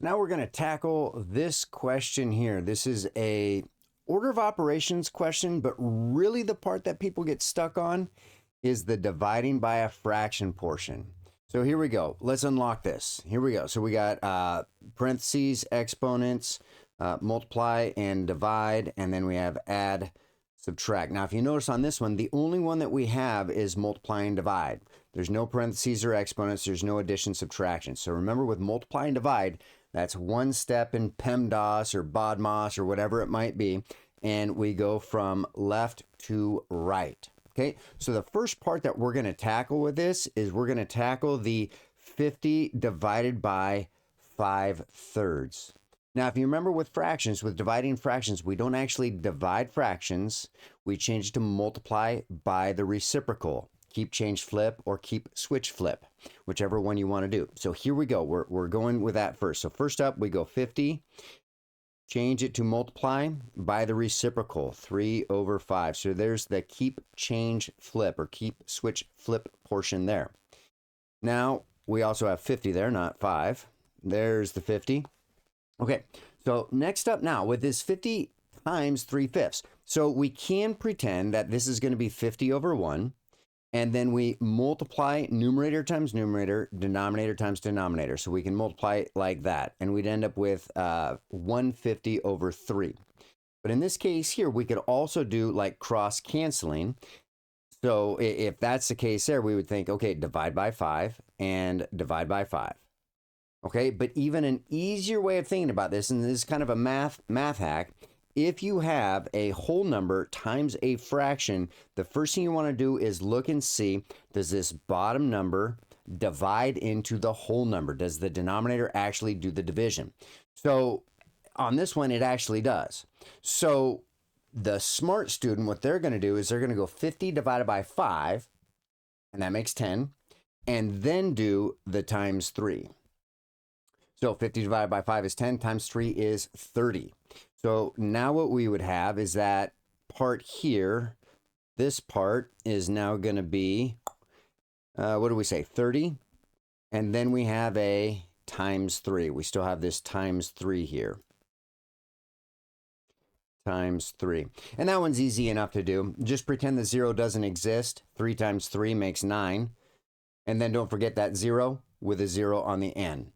Now we're going to tackle this question here. This is a order of operations question, but really the part that people get stuck on is the dividing by a fraction portion. So here we go. Let's unlock this. Here we go. So we got parentheses, exponents, multiply and divide, and then we have add, subtract. Now, if you notice on this one, the only one that we have is multiply and divide. There's no parentheses or exponents. There's no addition, subtraction. So remember, with multiply and divide, that's one step in PEMDAS or BODMAS or whatever it might be, and we go from left to right. Okay, so the first part that we're going to tackle with this is we're going to tackle the 50 divided by 5/3. Now, if you remember with fractions, with dividing fractions, we don't actually divide fractions. We change it to multiply by the reciprocal. Keep, change, flip, or keep, switch, flip, whichever one you want to do. So here we go. We're going with that first. So first up, we go 50. Change it to multiply by the reciprocal, 3/5. So there's the keep, change, flip, or keep, switch, flip portion there. Now, we also have 50 there, not 5. There's the 50. Okay, so next up now, with this 50 times 3/5. So we can pretend that this is going to be 50 over 1. And then we multiply numerator times numerator, denominator times denominator. So we can multiply it like that. And we'd end up with 150 over 3. But in this case here, we could also do like cross canceling. So if that's the case there, we would think, okay, divide by 5 and divide by 5. Okay, but even an easier way of thinking about this, and this is kind of a math hack, if you have a whole number times a fraction, the first thing you want to do is look and see, does this bottom number divide into the whole number? Does the denominator actually do the division? So on this one, it actually does. So the smart student, what they're going to do is they're going to go 50 divided by 5, and that makes 10, and then do the times 3. So 50 divided by 5 is 10, times 3 is 30. So now what we would have is that part here, this part is now going to be, what do we say, 30? And then we have a times 3. We still have this times 3 here. Times 3. And that one's easy enough to do. Just pretend the 0 doesn't exist. 3 times 3 makes 9. And then don't forget that 0 with a 0 on the end.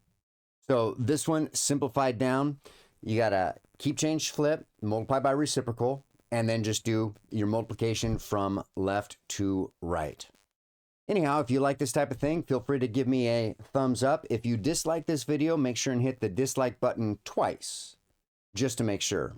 So this one simplified down, you got to keep, change, flip, multiply by reciprocal, and then just do your multiplication from left to right. Anyhow, if you like this type of thing, feel free to give me a thumbs up. If you dislike this video, make sure and hit the dislike button twice, just to make sure.